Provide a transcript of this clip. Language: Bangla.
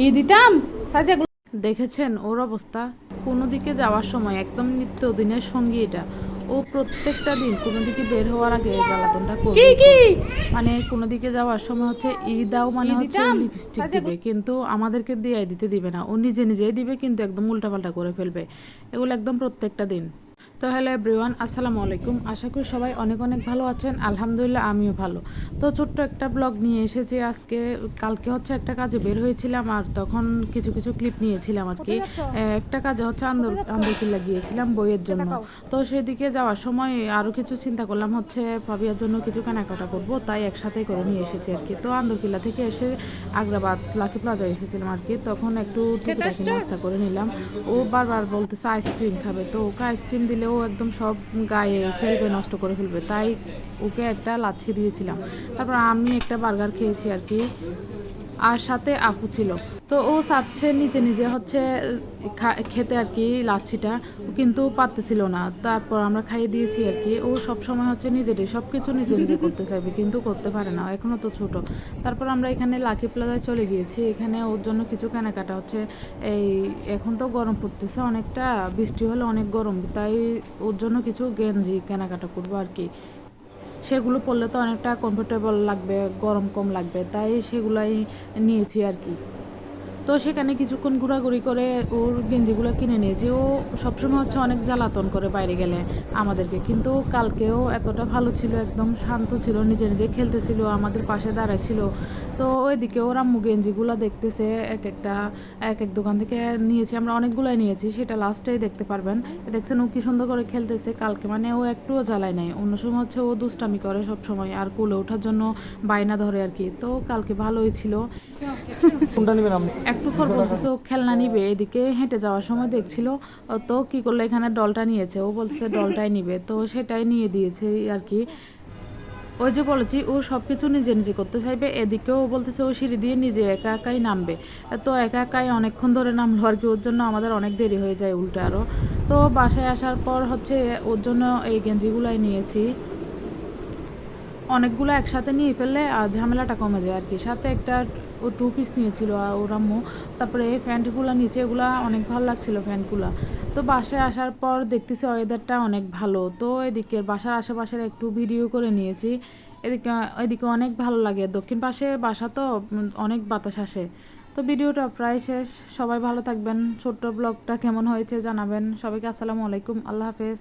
ই দিতাম সাজে। দেখেছেন ওর অবস্থা? কোনো দিকে যাওয়ার সময় একদম নিত্যদিনের সঙ্গী এটা। ও প্রত্যেকটা দিন কোনো দিকে বের হওয়ার আগে এই জ্বালাতনটা কি করবেই কি করবে। মানে কোনো দিকে যাওয়ার সময় হচ্ছে দাও, ই মানে হচ্ছে ও দিতাম লিপস্টিক সাজে। দিবে, কিন্তু আমাদেরকে দিয়ে দিতে দিবে না, ও নিজে নিজেই দিবে, কিন্তু একদম উল্টাপাল্টা করে ফেলবে। এগুলো একদম প্রত্যেকটা দিন। তো হ্যালো এভরিওয়ান, আসসালামু আলাইকুম। আশা করি সবাই অনেক অনেক ভালো আছেন। আলহামদুলিল্লাহ আমিও ভালো। তো ছোট্ট একটা ব্লগ নিয়ে এসেছি আজকে। কালকে হচ্ছে একটা কাজে বের হয়েছিলাম, আর তখন কিছু কিছু ক্লিপ নিয়েছিলাম আর কি। কোথায় যাচ্ছ? একটা কাজে হচ্ছে কোথায় যাচ্ছ? আন্দরকিল্লা গিয়েছিলাম বইয়ের নিচে জন্য। তাকাও। তো সেদিকে যাওয়ার সময় আরও কিছু চিন্তা করলাম, হচ্ছে ভাবিয়ার জন্য কিছু কেনাকাটা করব, তাই একসাথেই করে নিয়ে এসেছি আর কি। তো আন্দরকিল্লা থেকে এসে আগ্রাবাদ লাকি প্লাজায় এসেছিলাম আর কি। তখন একটু খেতে টুকিটাকি আসছো? নাস্তা করে নিলাম। ও বারবার বলতেছে আইসক্রিম খাবে, তো ওকে আইসক্রিম দিলেও একদম সব গায়ে ফেলবে, নষ্ট করে ফেলবে, তাই ওকে একটা লাচ্ছি দিয়েছিলাম। তারপর আমি একটা বার্গার খেয়েছি আর কি, আর সাথে আফু ছিল। তো ও চাচ্ছে নিজে নিজে হচ্ছে খেতে আর কি লাচ্ছিটা, কিন্তু পারতেছিল না। তারপর আমরা খাইয়ে দিয়েছি আর কি। ও সব সময় হচ্ছে নিজেরই সব কিছু নিজে নিজে করতে চাইবে, কিন্তু করতে পারে না, এখনও তো ছোট। তারপর আমরা এখানে লাকি প্লাজায় চলে গিয়েছি। এখানে ওর জন্য কিছু কেনাকাটা হচ্ছে। এই এখন তো গরম পড়তেছে অনেকটা, বৃষ্টি হলে অনেক গরম, তাই ওর জন্য কিছু গেঞ্জি কেনাকাটা করবো আর কি। সেগুলো পরলে তো অনেকটা কমফোর্টেবল লাগবে, গরম কম লাগবে, তাই সেগুলাই নিয়েছি আর কি। তো সেখানে কিছুক্ষণ ঘোরাঘুরি করে ওর গেঞ্জিগুলো কিনে নিয়েছি। ও সবসময় হচ্ছে অনেক জ্বালাতন করে বাইরে গেলে আমাদেরকে, কিন্তু কালকেও এতটা ভালো ছিল, একদম শান্ত ছিল, নিজে নিজে খেলতেছিল, আমাদের পাশে দাঁড়ায় ছিল। তো ওইদিকে ওর আম্মু গেঞ্জিগুলো দেখতেছে, এক এক দোকান থেকে নিয়েছি আমরা, অনেকগুলোই নিয়েছি, সেটা লাস্টেই দেখতে পারবেন। দেখছেন ও কি সুন্দর করে খেলতেছে কালকে, মানে ও একটুও জ্বালায় নাই। অন্য সময় হচ্ছে ও দুষ্টামি করে সব সময়, আর কোলে ওঠার জন্য বায়না ধরে আর কি। তো কালকে ভালোই ছিল। কোনটা নেবেন আপনি? একটু পর বলতেছে ও খেলনা নিবে, এদিকে হেঁটে যাওয়ার সময় দেখছিল। তো কি করলো, এখানে ডলটা নিয়েছে, ও বলতেছে ডলটাই নিবে, তো সেটাই নিয়ে দিয়েছে আর কি। ওই যে বলেছি ও সব কিছু নিজে নিজে করতে চাইবে। এদিকেও ও বলতেছে ও সিঁড়ি দিয়ে নিজে একা একাই নামবে। তো একা একাই অনেকক্ষণ ধরে নামলো আর কি, ওর জন্য আমাদের অনেক দেরি হয়ে যায় উল্টে আরও। তো বাসায় আসার পর হচ্ছে ওর জন্য এই গেঞ্জিগুলাই নিয়েছি। অনেকগুলো একসাথে নিয়ে ফেললে আর ঝামেলাটা কমে যায় আর কি। সাথে একটা ও 2 পিস নিয়েছিল ওর আম্মু। তারপরে এই প্যান্টগুলো নিচে, এগুলো অনেক ভালো লাগছিল প্যান্টগুলো। তো বাসায় আসার পর দেখতেছি ওয়েদারটা অনেক ভালো, তো এদিকে বাসার আশেপাশের একটু ভিডিও করে নিয়েছি। এদিকে এদিকে অনেক ভালো লাগে, দক্ষিণ পাশে বাসা তো অনেক বাতাস আসে। তো ভিডিওটা প্রায় শেষ। সবাই ভালো থাকবেন। ছোট্ট ব্লগটা কেমন হয়েছে জানাবেন। সবাইকে আসসালামু আলাইকুম, আল্লাহ হাফেজ।